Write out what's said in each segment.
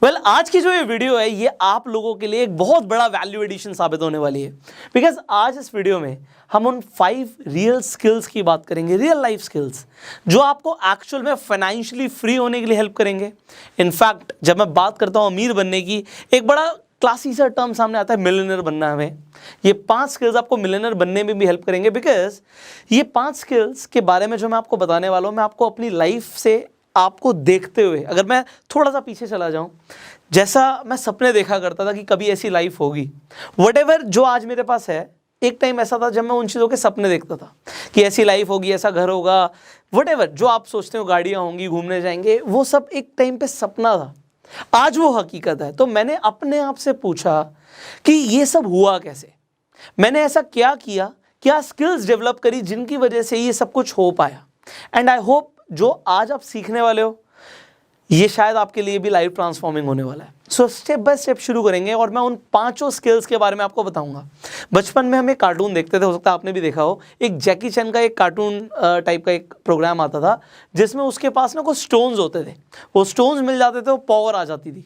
आज की जो ये वीडियो है ये आप लोगों के लिए एक बहुत बड़ा वैल्यू एडिशन साबित होने वाली है। बिकॉज आज इस वीडियो में हम उन 5 रियल स्किल्स की बात करेंगे, रियल लाइफ स्किल्स, जो आपको एक्चुअल में फाइनेंशियली फ्री होने के लिए हेल्प करेंगे। इनफैक्ट जब मैं बात करता हूँ अमीर बनने की, एक बड़ा क्लासी सा टर्म सामने आता है, मिलियनर बनना। हमें ये 5 स्किल्स आपको मिलियनर बनने में भी हेल्प करेंगे। बिकॉज ये 5 स्किल्स के बारे में जो मैं आपको बताने वाला हूँ, मैं आपको अपनी लाइफ से आपको देखते हुए, अगर मैं थोड़ा सा पीछे चला जाऊं, जैसा मैं सपने देखा करता था कि कभी ऐसी लाइफ होगी, व्हाटएवर जो आज मेरे पास है, एक टाइम ऐसा था जब मैं उन चीज़ों के सपने देखता था कि ऐसी लाइफ होगी, ऐसा घर होगा, व्हाटएवर जो आप सोचते हो, गाड़ियाँ होंगी, घूमने जाएंगे, वो सब एक टाइम पे सपना था। आज वो हकीकत है। तो मैंने अपने आप से पूछा कि ये सब हुआ कैसे, मैंने ऐसा क्या किया, क्या स्किल्स डेवलप करी जिनकी वजह से ये सब कुछ हो पाया। एंड आई होप जो आज आप सीखने वाले हो ये शायद आपके लिए भी लाइफ ट्रांसफॉर्मिंग होने वाला है। सो स्टेप बाय स्टेप शुरू करेंगे और मैं उन 5 स्किल्स के बारे में आपको बताऊंगा। बचपन में हम एक कार्टून देखते थे, हो सकता है आपने भी देखा हो, एक जैकी चैन का एक कार्टून टाइप का एक प्रोग्राम आता था जिसमें उसके पास ना कुछ स्टोन्स होते थे, वो स्टोन्स मिल जाते थे, वो पावर आ जाती थी।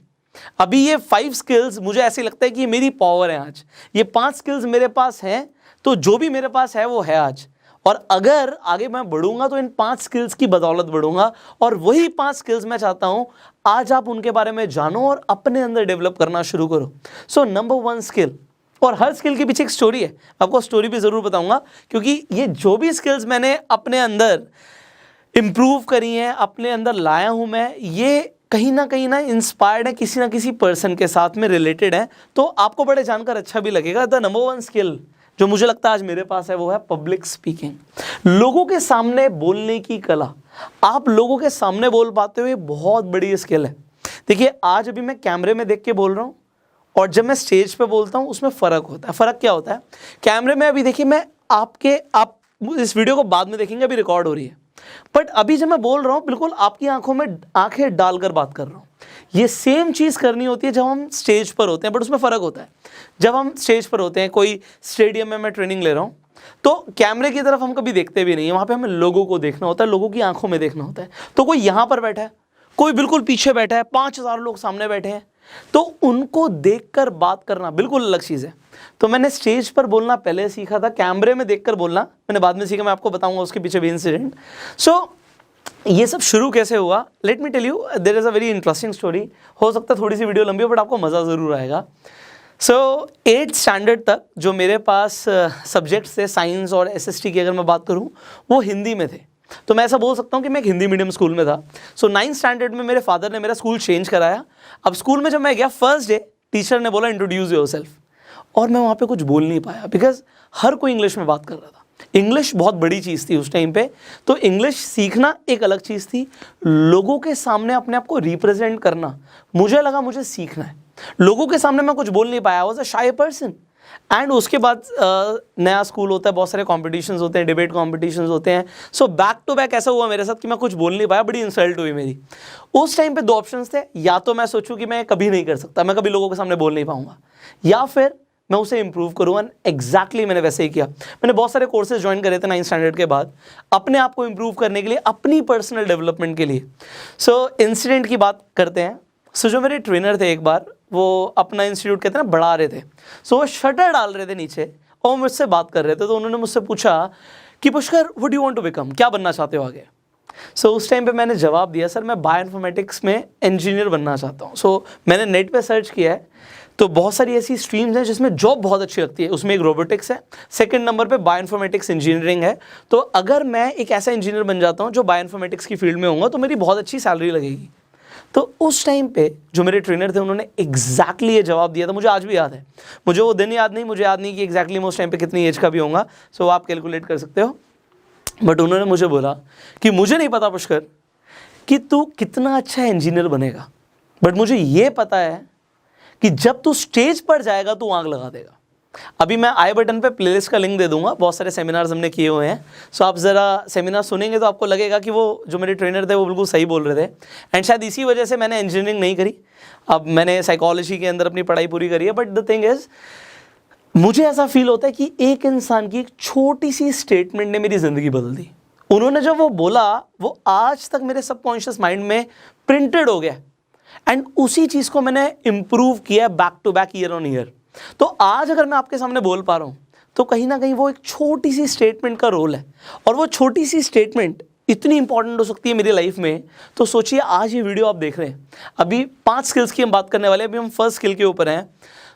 अभी ये 5 स्किल्स मुझे ऐसे लगता है कि ये मेरी पावर है। आज ये 5 स्किल्स मेरे पास हैं, तो जो भी मेरे पास है वो है आज। और अगर आगे मैं बढ़ूंगा तो इन 5 स्किल्स की बदौलत बढ़ूंगा, और वही 5 स्किल्स मैं चाहता हूं आज आप उनके बारे में जानो और अपने अंदर डेवलप करना शुरू करो। सो नंबर 1 स्किल, और हर स्किल के पीछे एक स्टोरी है, आपको स्टोरी भी जरूर बताऊंगा, क्योंकि ये जो भी स्किल्स मैंने अपने अंदर इंप्रूव करी हैं, अपने अंदर लाया हूं मैं, ये कहीं ना इंस्पायर्ड है किसी ना किसी पर्सन के साथ में रिलेटेड है। तो आपको बड़े जानकर अच्छा भी लगेगा। द नंबर 1 स्किल जो मुझे लगता है आज मेरे पास है वो है पब्लिक स्पीकिंग, लोगों के सामने बोलने की कला। आप लोगों के सामने बोल पाते हो, ये बहुत बड़ी स्किल है। देखिए आज अभी मैं कैमरे में देख के बोल रहा हूँ और जब मैं स्टेज पे बोलता हूँ उसमें फ़र्क होता है। फ़र्क क्या होता है? कैमरे में अभी देखिए आप इस वीडियो को बाद में देखेंगे, अभी रिकॉर्ड हो रही है, बट अभी जब मैं बोल रहा हूँ बिल्कुल आपकी आंखों में आंखें डालकर बात कर रहा हूँ। ये सेम चीज़ करनी होती है जब हम स्टेज पर होते हैं, बट उसमें फ़र्क होता है। जब हम स्टेज पर होते हैं, कोई स्टेडियम में मैं ट्रेनिंग ले रहा हूँ, तो कैमरे की तरफ हम कभी देखते भी नहीं है, वहाँ पे हमें लोगों को देखना होता है, लोगों की आंखों में देखना होता है। तो कोई यहाँ पर बैठा है, कोई बिल्कुल पीछे बैठा है, 5000 लोग सामने बैठे हैं, तो उनको देखकर बात करना बिल्कुल अलग चीज़ है। तो मैंने स्टेज पर बोलना पहले सीखा था, कैमरे में देखकर बोलना मैंने बाद में सीखा। मैं आपको बताऊंगा उसके पीछे भी इंसिडेंट। सो ये सब शुरू कैसे हुआ, let me tell you, there is a very interesting story. हो सकता है थोड़ी सी वीडियो लंबी हो, बट आपको मज़ा ज़रूर आएगा। सो 8th स्टैंडर्ड तक जो मेरे पास सब्जेक्ट्स थे, साइंस और एसएसटी की अगर मैं बात करूं, वो हिंदी में थे। तो मैं ऐसा बोल सकता हूं कि मैं एक हिंदी मीडियम स्कूल में था। सो 9th स्टैंडर्ड में मेरे फादर ने मेरा स्कूल चेंज कराया। अब स्कूल में जब मैं गया, फर्स्ट डे टीचर ने बोला इंट्रोड्यूस योरसेल्फ, और मैं वहाँ पे कुछ बोल नहीं पाया बिकॉज हर कोई इंग्लिश में बात कर रहा था। इंग्लिश बहुत बड़ी चीज़ थी उस टाइम पे, तो इंग्लिश सीखना एक अलग चीज़ थी, लोगों के सामने अपने आप को रिप्रेजेंट करना मुझे लगा मुझे सीखना है। लोगों के सामने मैं कुछ बोल नहीं पाया, I was a shy person. And उसके बाद नया स्कूल होता है, बहुत सारे कॉम्पिटिशन्स होते हैं, डिबेट कॉम्पिटिशन्स होते हैं। सो बैक टू बैक ऐसा हुआ मेरे साथ कि मैं कुछ बोल नहीं पाया, बड़ी इंसल्ट हुई मेरी। उस टाइम पे 2 ऑप्शंस थे, या तो मैं सोचूं कि मैं कभी नहीं कर सकता, मैं कभी लोगों के सामने बोल नहीं पाऊंगा, या फिर मैं उसे इंप्रूव करूँ। एंड एग्जैक्टली मैंने वैसे ही किया। मैंने बहुत सारे कोर्सेज ज्वाइन करे थे 9th स्टैंडर्ड के बाद, अपने आप को इंप्रूव करने के लिए, अपनी पर्सनल डेवलपमेंट के लिए। सो इंसिडेंट की बात करते हैं। सो जो मेरे ट्रेनर थे, एक बार वो अपना इंस्टीट्यूट कहते हैं ना बढ़ा रहे थे, सो वो शटर डाल रहे थे नीचे और मुझसे बात कर रहे थे। तो उन्होंने मुझसे पूछा कि Pushkar, what do you want to become, क्या बनना चाहते हो आगे? सो उस टाइम पे मैंने जवाब दिया, सर मैं बायोइन्फॉर्मेटिक्स में इंजीनियर बनना चाहता हूँ। सो मैंने नेट पे सर्च किया है, तो बहुत सारी ऐसी स्ट्रीम्स हैं जिसमें जॉब बहुत अच्छी लगती है। उसमें एक रोबोटिक्स है, सेकंड नंबर पे बायोइन्फॉर्मेटिक्स इंजीनियरिंग है। तो अगर मैं एक ऐसा इंजीनियर बन जाता हूँ जो बायोइन्फॉर्मेटिक्स की फील्ड में होऊंगा, तो मेरी बहुत अच्छी सैलरी लगेगी। तो उस टाइम पे जो मेरे ट्रेनर थे उन्होंने एग्जैक्टली ये जवाब दिया था। मुझे आज भी याद है, मुझे वो दिन याद नहीं, मुझे याद नहीं कि एग्जैक्टली मैं उस टाइम पे कितनी एज का भी होऊंगा। सो आप कैलकुलेट कर सकते हो। बट उन्होंने मुझे बोला कि मुझे नहीं पता पुष्कर कि तू कितना अच्छा इंजीनियर बनेगा, बट मुझे ये पता है कि जब तू स्टेज पर जाएगा तो आग लगा देगा। अभी मैं आई बटन पे प्लेलिस्ट का लिंक दे दूंगा, बहुत सारे सेमिनार्स हमने किए हुए हैं। सो आप ज़रा सेमिनार सुनेंगे तो आपको लगेगा कि वो जो मेरे ट्रेनर थे वो बिल्कुल सही बोल रहे थे। एंड शायद इसी वजह से मैंने इंजीनियरिंग नहीं करी, अब मैंने साइकोलॉजी के अंदर अपनी पढ़ाई पूरी करी है। बट द थिंग इज़, मुझे ऐसा फील होता है कि एक इंसान की एक छोटी सी स्टेटमेंट ने मेरी ज़िंदगी बदल दी। उन्होंने जब वो बोला, वो आज तक मेरे सबकॉन्शियस माइंड में प्रिंटेड हो गया। एंड उसी चीज़ को मैंने इम्प्रूव किया back to back, year on year. तो आज अगर मैं आपके सामने बोल पा रहा हूँ तो कहीं ना कहीं वो एक छोटी सी स्टेटमेंट का रोल है, और वो छोटी सी स्टेटमेंट इतनी इंपॉर्टेंट हो सकती है मेरी लाइफ में। तो सोचिए, आज ये वीडियो आप देख रहे हैं, अभी 5 स्किल्स की हम बात करने वाले हैं, अभी हम फर्स्ट स्किल के ऊपर हैं।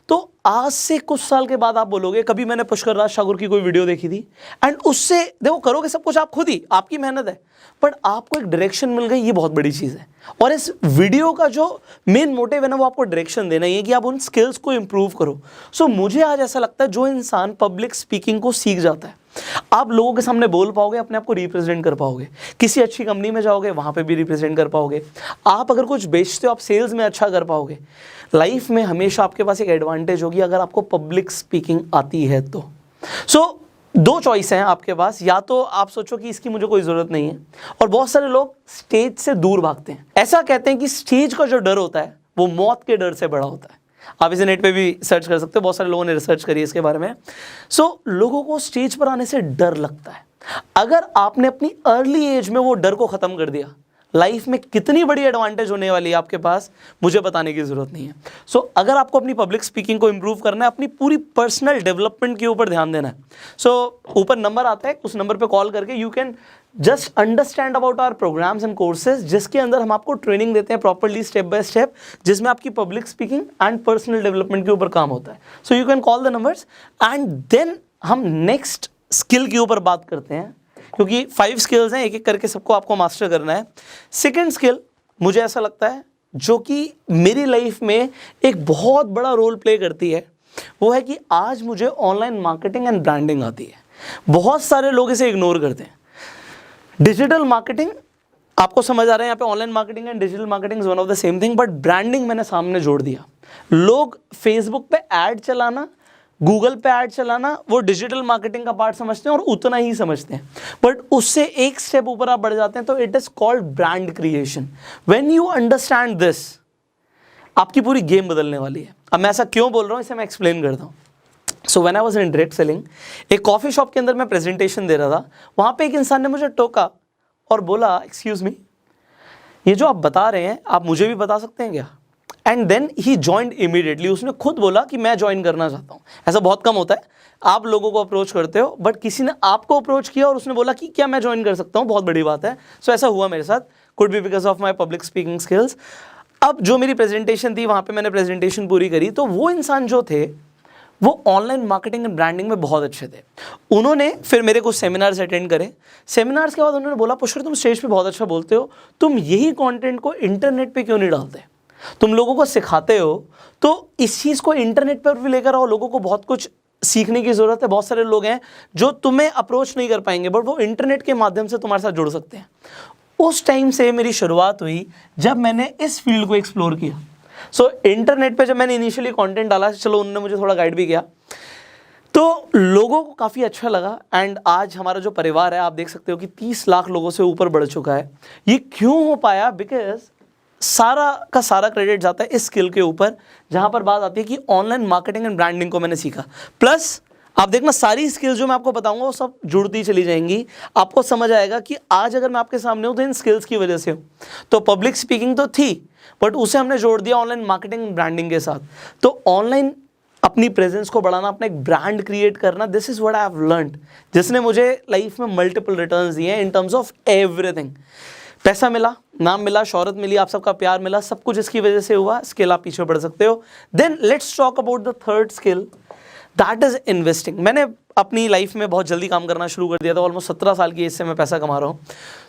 तो आज से कुछ साल के बाद आप बोलोगे, कभी मैंने पुष्कर राज ठाकुर की कोई वीडियो देखी थी, एंड उससे देखो करोगे सब कुछ आप खुद ही, आपकी मेहनत है, बट आपको एक डायरेक्शन मिल गई, ये बहुत बड़ी चीज़ है। और इस वीडियो का जो मेन मोटिव है ना, वो आपको डायरेक्शन देना ही है कि आप उन स्किल्स को इंप्रूव करो। सो मुझे आज ऐसा लगता है, जो इंसान पब्लिक स्पीकिंग को सीख जाता है, आप लोगों के सामने बोल पाओगे, अपने आप को रिप्रेजेंट कर पाओगे, किसी अच्छी कंपनी में जाओगे वहाँ पे भी रिप्रेजेंट कर पाओगे, आप अगर कुछ बेचते हो आप सेल्स में अच्छा कर पाओगे। लाइफ में हमेशा आपके पास एक एडवांटेज होगी अगर आपको पब्लिक स्पीकिंग आती है तो। सो 2 चॉइस हैं आपके पास, या तो आप सोचो कि इसकी मुझे कोई ज़रूरत नहीं है, और बहुत सारे लोग स्टेज से दूर भागते हैं। ऐसा कहते हैं कि स्टेज का जो डर होता है वो मौत के डर से बड़ा होता है। आप इसे नेट पे भी सर्च कर सकते हो, बहुत सारे लोगों ने रिसर्च करी है इसके बारे में। सो लोगों को स्टेज पर आने से डर लगता है। अगर आपने अपनी अर्ली एज में वो डर को ख़त्म कर दिया, लाइफ में कितनी बड़ी एडवांटेज होने वाली है आपके पास, मुझे बताने की ज़रूरत नहीं है। सो अगर आपको अपनी पब्लिक स्पीकिंग को इंप्रूव करना है, अपनी पूरी पर्सनल डेवलपमेंट के ऊपर ध्यान देना है, सो ऊपर नंबर आता है, उस नंबर पे कॉल करके you can just understand about our programmes and courses, जिसके अंदर हम आपको ट्रेनिंग देते हैं प्रॉपरली, स्टेप बाय स्टेप, जिसमें आपकी public speaking and personal development के ऊपर काम होता है। So you can call the numbers, and then हम नेक्स्ट स्किल के ऊपर बात करते हैं, क्योंकि 5 स्किल्स हैं, एक एक करके सबको आपको मास्टर करना है। सेकंड स्किल मुझे ऐसा लगता है जो कि मेरी लाइफ में एक बहुत बड़ा रोल प्ले करती है, वो है कि आज मुझे ऑनलाइन मार्केटिंग एंड ब्रांडिंग आती है। बहुत सारे लोग इसे इग्नोर करते हैं। डिजिटल मार्केटिंग आपको समझ आ रहा है, यहाँ पे online marketing and digital marketing is one of the same thing, but branding मैंने सामने जोड़ दिया। लोग फेसबुक पे ऐड चलाना, गूगल पे ऐड चलाना, वो डिजिटल मार्केटिंग का पार्ट समझते हैं और उतना ही समझते हैं, बट उससे एक स्टेप ऊपर आप बढ़ जाते हैं, तो it is called brand creation. When you understand this, आपकी पूरी गेम बदलने वाली है। अब मैं ऐसा क्यों बोल रहा हूँ, इसे मैं एक्सप्लेन करता हूँ। So when I was in direct selling, एक कॉफ़ी शॉप के अंदर मैं प्रेजेंटेशन दे रहा था, वहाँ पे एक इंसान ने मुझे टोका और बोला, एक्सक्यूज़ मी, ये जो आप बता रहे हैं आप मुझे भी बता सकते हैं क्या? And then he joined immediately, उसने खुद बोला कि मैं ज्वाइन करना चाहता हूँ। ऐसा बहुत कम होता है, आप लोगों को अप्रोच करते हो, बट किसी ने आपको अप्रोच किया और उसने बोला कि क्या मैं ज्वाइन कर सकता हूँ, बहुत बड़ी बात है। सो ऐसा हुआ मेरे साथ, could be because of my public speaking skills. अब जो मेरी प्रेजेंटेशन थी, वहाँ पे मैंने प्रेजेंटेशन पूरी करी, तो वो इंसान जो थे वो ऑनलाइन मार्केटिंग एंड ब्रांडिंग में बहुत अच्छे थे। उन्होंने फिर मेरे कुछ सेमिनार्स अटेंड करे। सेमिनार्स के बाद उन्होंने बोला, पुष्कर तुम स्टेज पे बहुत अच्छा बोलते हो, तुम यही कंटेंट को इंटरनेट पे क्यों नहीं डालते? तुम लोगों को सिखाते हो तो इस चीज़ को इंटरनेट पर भी लेकर आओ, लोगों को बहुत कुछ सीखने की ज़रूरत है। बहुत सारे लोग हैं जो तुम्हें अप्रोच नहीं कर पाएंगे, बट वो इंटरनेट के माध्यम से तुम्हारे साथ जुड़ सकते हैं। उस टाइम से मेरी शुरुआत हुई जब मैंने इस फील्ड को एक्सप्लोर किया। सो इंटरनेट पे जब मैंने इनिशियली कंटेंट डाला, चलो उन्होंने मुझे थोड़ा गाइड भी किया, तो लोगों को काफ़ी अच्छा लगा। एंड आज हमारा जो परिवार है, आप देख सकते हो कि 30 लाख लोगों से ऊपर बढ़ चुका है। ये क्यों हो पाया? बिकॉज सारा का सारा क्रेडिट जाता है इस स्किल के ऊपर, जहाँ पर बात आती है कि ऑनलाइन मार्केटिंग एंड ब्रांडिंग को मैंने सीखा। प्लस आप देखना, सारी स्किल्स जो मैं आपको बताऊंगा वो सब जुड़ती चली जाएंगी। आपको समझ आएगा कि आज अगर मैं आपके सामने हूँ तो इन स्किल्स की वजह से हूँ। तो पब्लिक स्पीकिंग तो थी, बट उसे हमने जोड़ दिया ऑनलाइन मार्केटिंग एंड ब्रांडिंग के साथ। तो ऑनलाइन अपनी प्रेजेंस को बढ़ाना, अपना एक ब्रांड क्रिएट करना, this is what I have learned, जिसने मुझे लाइफ में मल्टीपल रिटर्न्स दिए हैं इन टर्म्स ऑफ एवरीथिंग। पैसा मिला, नाम मिला, शोहरत मिली, आप सबका प्यार मिला, सब कुछ इसकी वजह से हुआ। स्किल आप पीछे बढ़ सकते हो। Then let's talk about the third skill, that is investing. मैंने अपनी लाइफ में बहुत जल्दी काम करना शुरू कर दिया था, ऑलमोस्ट 17 साल की एज से मैं पैसा कमा रहा हूँ।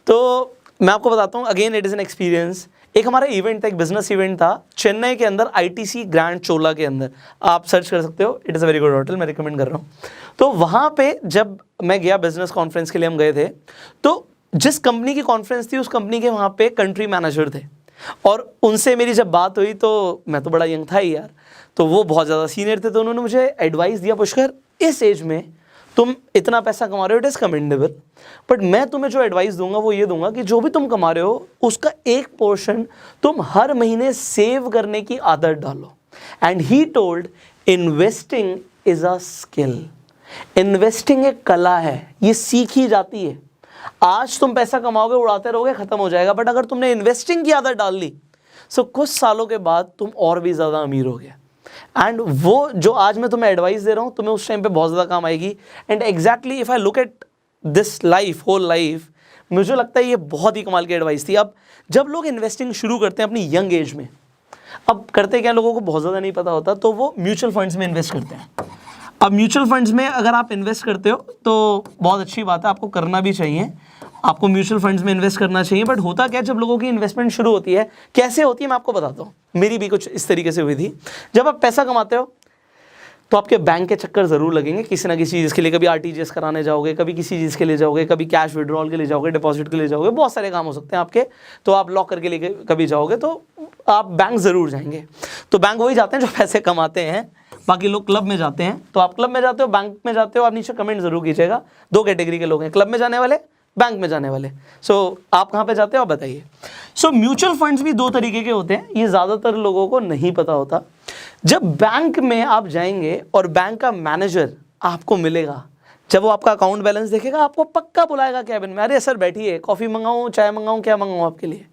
तो मैं आपको बताता हूँ, again it is an experience. एक हमारा इवेंट था, एक बिजनेस इवेंट था चेन्नई के अंदर, ITC ग्रैंड चोला के अंदर, आप सर्च कर सकते हो, it is a very good hotel, मैं रिकमेंड कर रहा हूँ। तो वहाँ पे जब मैं गया बिजनेस कॉन्फ्रेंस के लिए, हम गए थे, तो जिस कंपनी की कॉन्फ्रेंस थी उस कंपनी के वहाँ पे कंट्री मैनेजर थे, और उनसे मेरी जब बात हुई तो मैं तो बड़ा यंग था ही यार, तो वो बहुत ज़्यादा सीनियर थे। तो उन्होंने मुझे एडवाइस दिया, पुष्कर इस एज में तुम इतना पैसा कमा रहे हो, इट इज़ कमेंडेबल, बट मैं तुम्हें जो एडवाइस दूंगा वो ये दूंगा कि जो भी तुम कमा रहे हो उसका एक पोर्शन तुम हर महीने सेव करने की आदत डालो। And he told, investing is a skill. Investing एक कला है, ये सीखी जाती है। आज तुम पैसा कमाओगे, उड़ाते रहोगे, खत्म हो जाएगा, बट अगर तुमने इन्वेस्टिंग की आदत डाल ली, सो कुछ सालों के बाद तुम और भी ज़्यादा अमीर हो गए। एंड वो जो आज मैं तुम्हें एडवाइस दे रहा हूँ तुम्हें उस टाइम पे बहुत ज़्यादा काम आएगी। And exactly if I look at this life, whole life, मुझे लगता है ये बहुत ही कमाल की एडवाइस थी। अब जब लोग इन्वेस्टिंग शुरू करते हैं अपनी यंग एज में, अब करते क्या, लोगों को बहुत ज़्यादा नहीं पता होता, तो वो म्यूचुअल फंड्स में इन्वेस्ट करते हैं। अब म्यूचुअल फंड्स में अगर आप इन्वेस्ट करते हो तो बहुत अच्छी बात है, आपको करना भी चाहिए, आपको म्यूचुअल फंड्स में इन्वेस्ट करना चाहिए। बट होता क्या, जब लोगों की इन्वेस्टमेंट शुरू होती है, कैसे होती है मैं आपको बताता हूँ। मेरी भी कुछ इस तरीके से हुई थी। जब आप पैसा कमाते हो तो आपके बैंक के चक्कर ज़रूर लगेंगे किसी ना किसी चीज़ के लिए। कभी आरटीजीएस कराने जाओगे, कभी किसी चीज़ के लिए जाओगे, कभी कैश विड्रॉल के लिए जाओगे, डिपॉजिट के लिए जाओगे, बहुत सारे काम हो सकते हैं आपके। तो आप लॉकर के लिए कभी जाओगे तो आप बैंक ज़रूर जाएंगे। तो बैंक वही जाते हैं जो पैसे कमाते हैं, बाकी लोग क्लब में जाते हैं। तो आप क्लब में जाते हो, बैंक में जाते हो, आप नीचे कमेंट ज़रूर कीजिएगा। दो कैटेगरी के लोग हैं, क्लब में जाने वाले, बैंक में जाने वाले। सो आप कहाँ पे जाते हो आप बताइए। सो म्यूचुअल फंड्स भी दो तरीके के होते हैं, ये ज़्यादातर लोगों को नहीं पता होता। जब बैंक में आप जाएंगे और बैंक का मैनेजर आपको मिलेगा, जब वो आपका अकाउंट बैलेंस देखेगा, आपको पक्का बुलाएगा कैबिन में, अरे सर बैठिए, कॉफ़ी मंगाऊँ, चाय मंगाऊँ, क्या मंगाऊँ आपके लिए।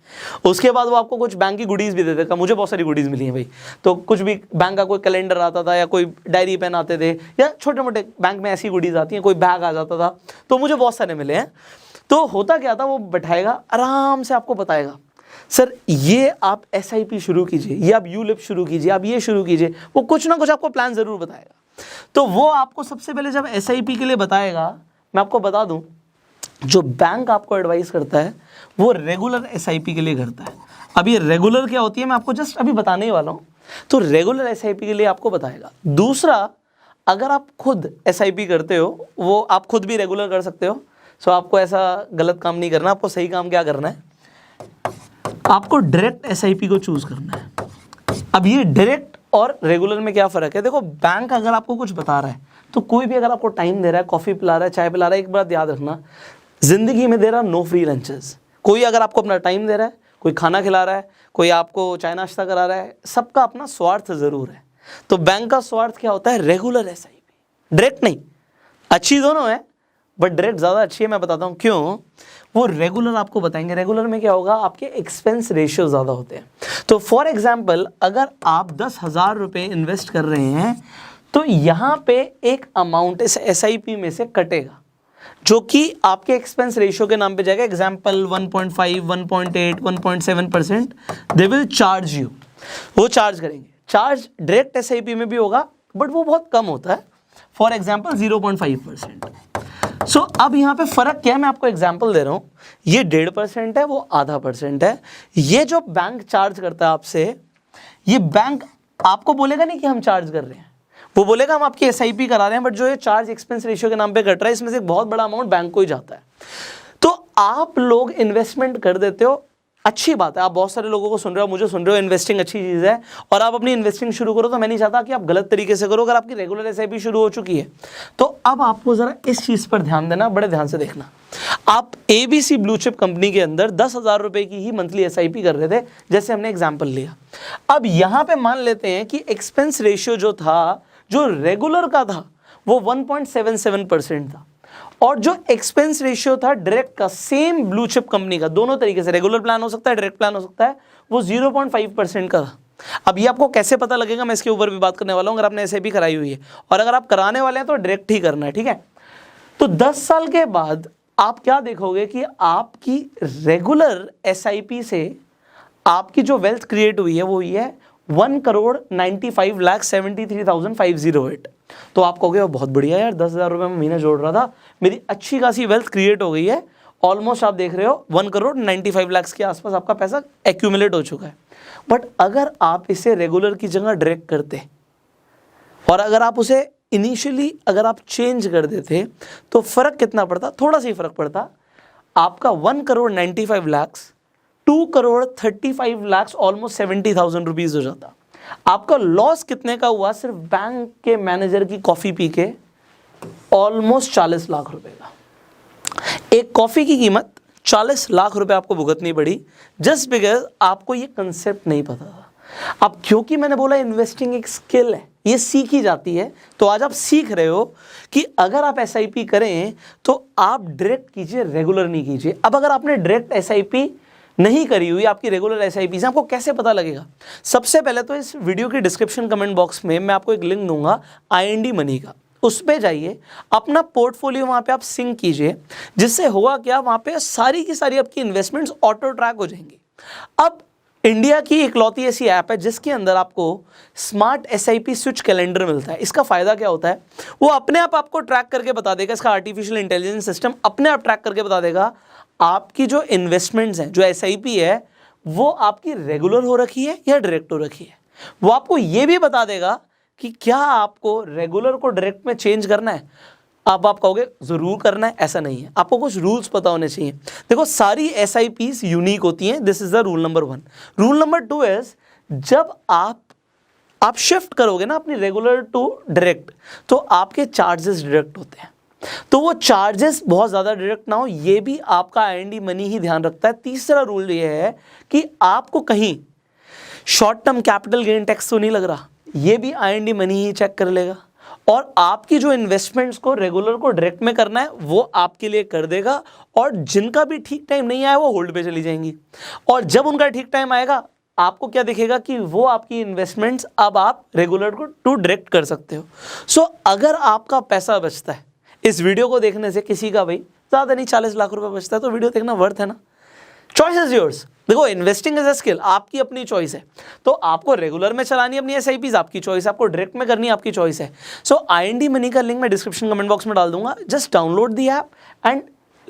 उसके बाद वो आपको कुछ बैंक की गुडीज़ भी दे देगा। मुझे बहुत सारी गुडीज़ मिली हैं भाई। तो कुछ भी बैंक का कोई कैलेंडर आता था, या कोई डायरी पेन आते थे, या छोटे मोटे बैंक में ऐसी गुडीज़ आती हैं, कोई बैग आ जाता था, तो मुझे बहुत सारे मिले हैं। तो होता क्या था, वो बैठाएगा, आराम से आपको बताएगा, सर ये आप SIP शुरू कीजिए, ये आप यूलिप शुरू कीजिए, आप ये शुरू कीजिए। वो कुछ ना कुछ आपको प्लान ज़रूर बताएगा। तो वो आपको सबसे पहले जब SIP के लिए बताएगा, मैं आपको बता दूं, जो बैंक आपको एडवाइस करता है वो रेगुलर SIP के लिए करता है। अब ये रेगुलर क्या होती है मैं आपको जस्ट अभी बताने ही वाला हूँ। तो रेगुलर SIP के लिए आपको बताएगा। दूसरा, अगर आप खुद SIP करते हो, वो आप खुद भी रेगुलर कर सकते हो। सो आपको ऐसा गलत काम नहीं करना, आपको सही काम क्या करना है, आपको डायरेक्ट SIP को चूज करना है। अब ये डायरेक्ट और रेगुलर में क्या फ़र्क है, देखो बैंक अगर आपको कुछ बता रहा है, तो कोई भी अगर आपको टाइम दे रहा है, कॉफ़ी पिला रहा है, चाय पिला रहा है, एक बात याद रखना, ज़िंदगी में दे रहा नो फ्री लंचेस। कोई अगर आपको अपना टाइम दे रहा है, कोई खाना खिला रहा है, कोई आपको चाय नाश्ता करा रहा है, सबका अपना स्वार्थ ज़रूर है। तो बैंक का स्वार्थ क्या होता है, रेगुलर SIP, डायरेक्ट नहीं। अच्छी दोनों है, बट डायरेक्ट ज़्यादा अच्छी है। मैं बताता हूँ क्यों। वो रेगुलर आपको बताएंगे। रेगुलर में क्या होगा, आपके एक्सपेंस रेशियो ज़्यादा होते हैं। तो फॉर एग्जांपल, अगर आप 10,000 रुपये इन्वेस्ट कर रहे हैं, तो यहाँ पे एक अमाउंट इस SIP में से कटेगा, जो कि आपके एक्सपेंस रेशियो के नाम पे जाएगा। Example 1.5, 1.8, 1.7% they will charge you, वो चार्ज करेंगे। चार्ज डायरेक्ट SIP में भी होगा, बट वो बहुत कम होता है। For example 0.5%। सो अब यहाँ पे फ़र्क क्या है, मैं आपको एग्जांपल दे रहा हूँ। ये 1.5% है, वो ½ है। ये जो बैंक चार्ज करता है आपसे, ये बैंक आपको बोलेगा नहीं कि हम चार्ज कर रहे हैं, वो बोलेगा हम आपकी SIP करा रहे हैं, बट जो ये चार्ज एक्सपेंस रेशियो के नाम पे कट रहा है, इसमें से एक बहुत बड़ा अमाउंट बैंक को ही जाता है। तो आप लोग इन्वेस्टमेंट कर देते हो, अच्छी बात है, आप बहुत सारे लोगों को सुन रहे हो, मुझे सुन रहे हो, इन्वेस्टिंग अच्छी चीज़ है, और आप अपनी इन्वेस्टिंग शुरू करो। तो मैं नहीं चाहता कि आप गलत तरीके से करो। अगर आपकी रेगुलर SIP शुरू हो चुकी है, तो अब आपको ज़रा इस चीज़ पर ध्यान देना, बड़े ध्यान से देखना। आप ABC ब्लू चिप कंपनी के अंदर 10,000 रुपये की ही मंथली SIP कर रहे थे, जैसे हमने एग्जाम्पल लिया। अब यहाँ पे मान लेते हैं कि एक्सपेंस रेशियो जो था, जो रेगुलर का था, वो 1.77% था, और जो एक्सपेंस रेशियो था डायरेक्ट का, सेम ब्लू चिप कंपनी का, दोनों तरीके से, रेगुलर प्लान हो सकता है, डायरेक्ट प्लान हो सकता है, वो 0.5% का था। अब ये आपको कैसे पता लगेगा, मैं इसके ऊपर भी बात करने वाला हूँ। अगर आपने SIP कराई हुई है, और अगर आप कराने वाले हैं, तो डायरेक्ट ही करना है, ठीक है। तो 10 साल के बाद आप क्या देखोगे कि आपकी रेगुलर SIP से आपकी जो वेल्थ क्रिएट हुई है, वो हुई है 1,95,73,508। तो आप कहोगे वो बहुत बढ़िया यार, 10,000 रुपये में महीना जोड़ रहा था, मेरी अच्छी खासी वेल्थ क्रिएट हो गई है। ऑलमोस्ट आप देख रहे हो 1,95,00,000 के आसपास आपका पैसा एक्यूमुलेट हो चुका है। बट अगर आप इसे रेगुलर की जगह डायरेक्ट करते, और अगर आप उसे इनिशियली अगर आप चेंज कर देते, तो फ़र्क कितना पड़ता, थोड़ा सा ही फ़र्क पड़ता। आपका 1,95,00,000 2,35,00,000 ऑलमोस्ट 70,000 रुपीज़ हो जाता। आपका लॉस कितने का हुआ, सिर्फ बैंक के मैनेजर की कॉफ़ी पी के, ऑलमोस्ट 40 लाख रुपए का। एक कॉफ़ी की कीमत 40 लाख रुपए आपको भुगतनी पड़ी, जस्ट बिकॉज आपको ये कंसेप्ट नहीं पता था। अब क्योंकि मैंने बोला इन्वेस्टिंग एक स्किल है, ये सीखी जाती है, तो आज आप सीख रहे हो कि अगर आप SIP करें तो आप डायरेक्ट कीजिए, रेगुलर नहीं कीजिए। अब अगर आपने डायरेक्ट SIP नहीं करी हुई आपकी रेगुलर एसआईपी आपको कैसे पता लगेगा? सबसे पहले तो इस वीडियो के डिस्क्रिप्शन कमेंट बॉक्स में मैं आपको एक लिंक दूंगा IND मनी का, उस पे जाइए, अपना पोर्टफोलियो वहाँ पे आप सिंक कीजिए, जिससे होगा क्या, वहाँ पे सारी की सारी आपकी इन्वेस्टमेंट्स ऑटो ट्रैक हो जाएंगी। अब इंडिया की इकलौती ऐसी ऐप है जिसके अंदर आपको स्मार्ट SIP स्विच कैलेंडर मिलता है। इसका फायदा क्या होता है, वो अपने आप आपको ट्रैक करके बता देगा, इसका आर्टिफिशियल इंटेलिजेंस सिस्टम अपने आप ट्रैक करके बता देगा आपकी जो इन्वेस्टमेंट्स हैं, जो SIP है वो आपकी रेगुलर हो रखी है या डायरेक्ट हो रखी है। वो आपको ये भी बता देगा कि क्या आपको रेगुलर को डायरेक्ट में चेंज करना है। अब आप कहोगे जरूर करना है, ऐसा नहीं है, आपको कुछ रूल्स पता होने चाहिए। देखो सारी SIPs यूनिक होती हैं, this is the rule number 1। Rule number 2 is, जब आप शिफ्ट करोगे ना अपनी रेगुलर टू डायरेक्ट, तो आपके चार्जेस डायरेक्ट होते हैं, तो वो चार्जेस बहुत ज़्यादा डायरेक्ट ना हो, ये भी आपका IND मनी ही ध्यान रखता है। तीसरा रूल ये है कि आपको कहीं short term capital gain tax तो नहीं लग रहा, ये भी IND मनी ही चेक कर लेगा, और आपकी जो इन्वेस्टमेंट्स को रेगुलर को डायरेक्ट में करना है वो आपके लिए कर देगा, और जिनका भी ठीक टाइम नहीं आया वो होल्ड पे चली जाएंगी, और जब उनका ठीक टाइम आएगा आपको क्या दिखेगा कि वो आपकी इन्वेस्टमेंट्स अब आप रेगुलर को टू डायरेक्ट कर सकते हो। सो अगर आपका पैसा बचता है इस वीडियो को देखने से, किसी का भाई ज़्यादा नहीं 40 लाख रुपए बचता है, तो वीडियो देखना वर्थ है ना। Choice is yours. देखो इन्वेस्टिंग इज अ स्किल, आपकी अपनी चॉइस है, तो आपको रेगुलर में चलानी है अपनी SIPs, आपकी चॉइस है, आपको डायरेक्ट में करनी है, आपकी चॉइस है। सो IND मनी का लिंक मैं डिस्क्रिप्शन कमेंट बॉक्स में डाल दूंगा, just download the app and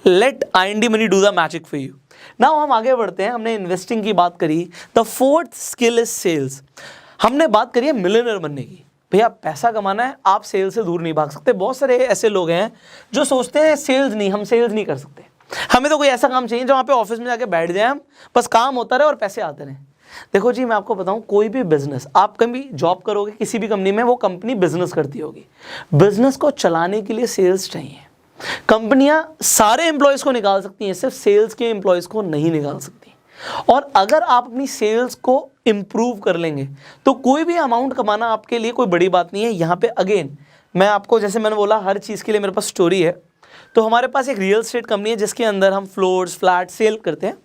let IND money do the magic for you. Now हम आगे बढ़ते हैं, हमने इन्वेस्टिंग की बात करी, the 4th skill is sales. हमने बात करी है मिलियनेयर बनने की। भैया पैसा कमाना है, आप सेल्स से दूर नहीं भाग सकते। बहुत सारे ऐसे लोग हैं जो सोचते हैं सेल्स नहीं, हम सेल्स नहीं कर सकते, हमें तो कोई ऐसा काम चाहिए जहाँ पे ऑफिस में जाके बैठ जाए हम, बस काम होता रहे और पैसे आते रहे। देखो जी मैं आपको बताऊं, कोई भी बिजनेस आप कभी जॉब करोगे किसी भी कंपनी में, वो कंपनी बिजनेस करती होगी, बिजनेस को चलाने के लिए सेल्स चाहिए। कंपनियां सारे एम्प्लॉयज़ को निकाल सकती हैं, सिर्फ सेल्स के एम्प्लॉयज़ को नहीं निकाल सकती। और अगर आप अपनी सेल्स को इम्प्रूव कर लेंगे तो कोई भी अमाउंट कमाना आपके लिए कोई बड़ी बात नहीं है। यहाँ पे अगेन मैं आपको, जैसे मैंने बोला, हर चीज़ के लिए मेरे पास स्टोरी है। तो हमारे पास एक रियल एस्टेट कंपनी है जिसके अंदर हम फ्लोर्स फ्लैट सेल करते हैं।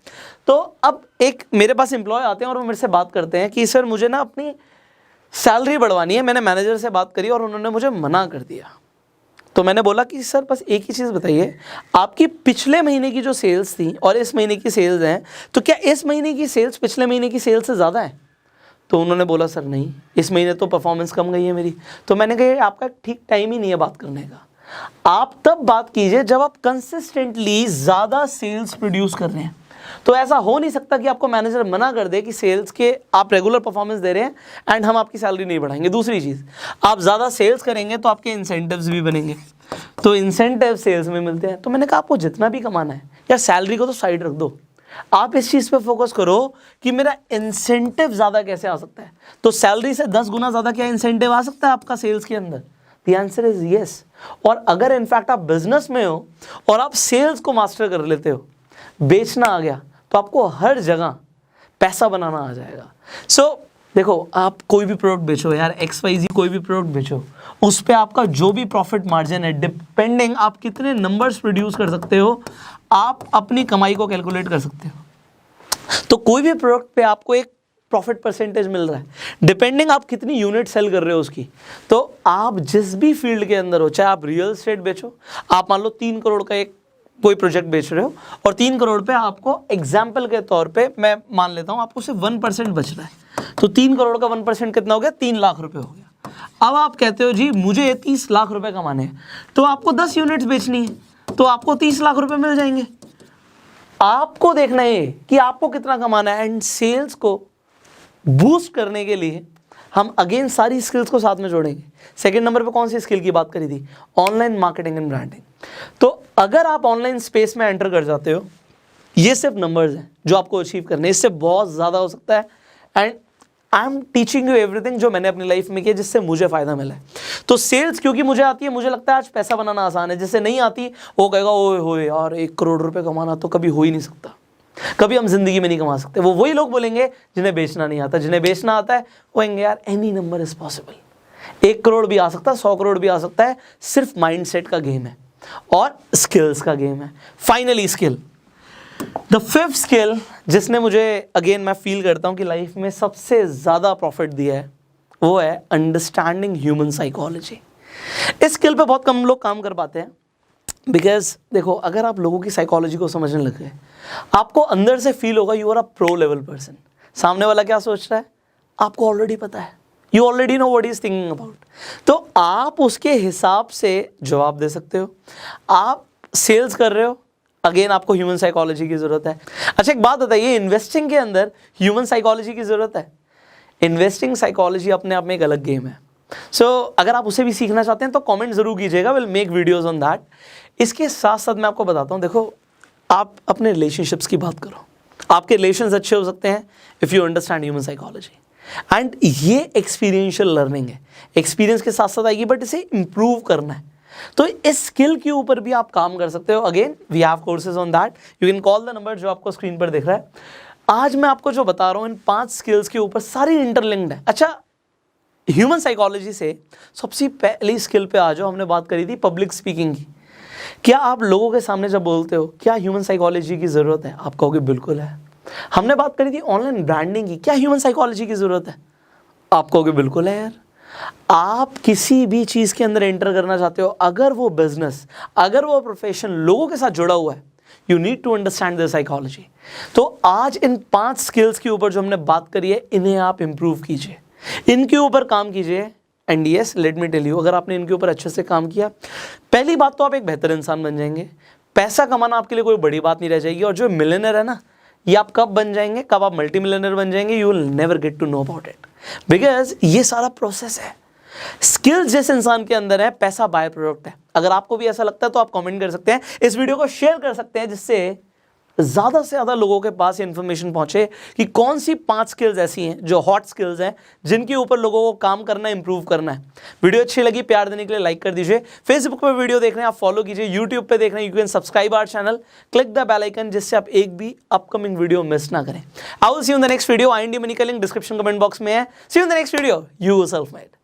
तो अब एक मेरे पास एम्प्लॉय आते हैं और वो मेरे से बात करते हैं कि सर मुझे ना अपनी सैलरी बढ़वानी है। मैंने मैनेजर से बात करी और उन्होंने मुझे मना कर दिया। तो मैंने बोला कि सर बस एक ही चीज़ बताइए, आपकी पिछले महीने की जो सेल्स थी और इस महीने की सेल्स हैं, तो क्या इस महीने की सेल्स पिछले महीने की सेल्स से ज़्यादा है? तो उन्होंने बोला सर नहीं, इस महीने तो परफॉर्मेंस कम गई है मेरी। तो मैंने कहा आपका ठीक टाइम ही नहीं है बात करने का, आप तब बात कीजिए जब आप कंसिस्टेंटली ज़्यादा सेल्स प्रोड्यूस कर रहे हैं। तो ऐसा हो नहीं सकता कि आपको मैनेजर मना कर दे कि सेल्स के आप रेगुलर परफॉर्मेंस दे रहे हैं एंड हम आपकी सैलरी नहीं बढ़ाएंगे। दूसरी चीज़, आप ज़्यादा सेल्स करेंगे तो आपके इंसेंटिव्स भी बनेंगे, तो इंसेंटिव सेल्स में मिलते हैं। तो मैंने कहा आपको जितना भी कमाना है यार, सैलरी को तो साइड रख दो, आप इस चीज़ पे फोकस करो कि मेरा इंसेंटिव ज़्यादा कैसे आ सकता है। तो सैलरी से 10 गुना ज़्यादा क्या इंसेंटिव आ सकता है आपका सेल्स के अंदर? The answer is yes. और अगर इनफैक्ट आप बिजनेस में हो और आप सेल्स को मास्टर कर लेते हो, बेचना आ गया, तो आपको हर जगह पैसा बनाना आ जाएगा। सो देखो, आप कोई भी प्रोडक्ट बेचो यार, XYZ कोई भी प्रोडक्ट बेचो, उस पे आपका जो भी प्रॉफिट मार्जिन है, डिपेंडिंग आप कितने नंबर्स प्रोड्यूस कर सकते हो, आप अपनी कमाई को कैलकुलेट कर सकते हो। तो कोई भी प्रोडक्ट पे आपको एक प्रॉफिट परसेंटेज मिल रहा है, डिपेंडिंग आप कितनी यूनिट सेल कर रहे हो उसकी। तो आप जिस भी फील्ड के अंदर हो, चाहे आप रियल एस्टेट बेचो, आप मान लो 3 करोड़ का एक कोई प्रोजेक्ट बेच रहे हो और 3 करोड़ पे आपको एग्जाम्पल के तौर पे मैं मान लेता हूँ आपको सिर्फ 1% बच रहा है, तो 3 करोड़ का 1% कितना हो गया? 3 लाख रुपए हो गया। अब आप कहते हो जी मुझे 30 लाख रुपए कमाने हैं, तो आपको 10 यूनिट्स बेचनी है, तो आपको 30 लाख रुपए मिल जाएंगे। आपको देखना है कि आपको कितना कमाना है, एंड सेल्स को बूस्ट करने के लिए हम अगेन सारी स्किल्स को साथ में जोड़ेंगे। सेकंड नंबर पे कौन सी स्किल की बात करी थी? Online marketing and branding. तो अगर आप ऑनलाइन स्पेस में एंटर कर जाते हो, ये सिर्फ नंबर्स हैं जो आपको अचीव करने, इससे बहुत ज़्यादा हो सकता है। And I am teaching you everything जो मैंने अपनी लाइफ में किया जिससे मुझे फ़ायदा मिला है। तो सेल्स क्योंकि मुझे आती है, मुझे लगता है आज पैसा बनाना आसान है। जिससे नहीं आती वो कहेगा ओए होए यार 1 करोड़ रुपए कमाना तो कभी हो ही नहीं सकता, कभी हम जिंदगी में नहीं कमा सकते। वो वही लोग बोलेंगे जिन्हें बेचना नहीं आता। जिन्हें बेचना आता है वो कहेंगे यार any number is possible, 1 crore भी आ सकता है, 100 करोड़ भी आ सकता है। सिर्फ माइंडसेट का गेम है और स्किल्स का गेम है। Finally skill, the fifth skill जिसने मुझे अगेन मैं फील करता हूँ कि लाइफ में सबसे ज़्यादा प्रॉफिट दिया है वो है अंडरस्टैंडिंग ह्यूमन साइकोलॉजी। इस स्किल पे बहुत कम लोग काम कर पाते हैं बिकॉज देखो, अगर आप लोगों की साइकोलॉजी को समझने लग गए, आपको अंदर से फील होगा you are a pro level person. सामने वाला क्या सोच रहा है आपको ऑलरेडी पता है, you already know what is thinking about, तो आप उसके हिसाब से जवाब दे सकते हो। आप सेल्स कर रहे हो, अगेन आपको ह्यूमन साइकोलॉजी की ज़रूरत है। अच्छा एक बात बताइए, इन्वेस्टिंग के अंदर ह्यूमन साइकोलॉजी की ज़रूरत है? इन्वेस्टिंग साइकोलॉजी अपने आप में एक अलग गेम है। सो अगर आप उसे भी सीखना चाहते हैं तो कमेंट ज़रूर कीजिएगा, will make videos on that. इसके साथ साथ मैं आपको बताता हूँ, देखो आप अपने रिलेशनशिप्स की बात करो, आपके रिलेशंस अच्छे हो सकते हैं if you understand human psychology. And ये एक्सपीरियंशियल लर्निंग है, एक्सपीरियंस के साथ साथ आएगी, बट इसे इम्प्रूव करना है। तो इस स्किल के ऊपर भी आप काम कर सकते हो। Again we have courses on that, you can call the number जो आपको स्क्रीन पर दिख रहा है। आज मैं आपको जो बता रहा हूँ इन 5 स्किल्स के ऊपर सारी इंटरलिंक्ड है। अच्छा, ह्यूमन साइकोलॉजी से सबसे पहली स्किल पे आ जाओ। हमने बात करी थी पब्लिक स्पीकिंग की। क्या आप लोगों के सामने जब बोलते हो क्या ह्यूमन साइकोलॉजी की ज़रूरत है? आप कहोगे बिल्कुल है। हमने बात करी थी ऑनलाइन ब्रांडिंग की, क्या ह्यूमन साइकोलॉजी की ज़रूरत है? आप कहोगे बिल्कुल है यार। आप किसी भी चीज़ के अंदर एंटर करना चाहते हो, अगर वो बिजनेस, अगर वो प्रोफेशन लोगों के साथ जुड़ा हुआ है, you need to understand the psychology. तो आज इन 5 स्किल्स के ऊपर जो हमने बात करी है, इन्हें आप इंप्रूव कीजिए, इनके ऊपर काम कीजिए। And yes, let me tell you, अगर आपने इनके ऊपर अच्छे से काम किया, पहली बात तो आप एक बेहतर इंसान बन जाएंगे। पैसा कमाना आपके लिए कोई बड़ी बात नहीं रह जाएगी। और जो मिलियनर है ना, ये आप कब बन जाएंगे, कब आप मल्टी मिलियनर बन जाएंगे, you will never get to know about it, because ये सारा प्रोसेस है। स्किल्स जिस इंसान के अंदर है, पैसा बाय प्रोडक्ट है। अगर आपको भी ऐसा लगता है तो आप कमेंट कर सकते हैं, इस वीडियो को शेयर कर सकते हैं, जिससे ज़्यादा से ज़्यादा लोगों के पास इन्फॉर्मेशन पहुंचे कि कौन सी 5 स्किल्स ऐसी हैं जो हॉट स्किल्स हैं, जिनके ऊपर लोगों को काम करना है, इंप्रूव करना है। वीडियो अच्छी लगी, प्यार देने के लिए लाइक कर दीजिए। फेसबुक पे वीडियो देख रहे हैं आप फॉलो कीजिए, यूट्यूब पे देख रहे हैं you can subscribe our channel, click the bell icon, जिससे आप एक भी अपकमिंग वीडियो मिस ना करें। I will see you in the next video. IND money का लिंक डिस्क्रिप्शन कमेंट बॉक्स में है। See you in the next video. You self made.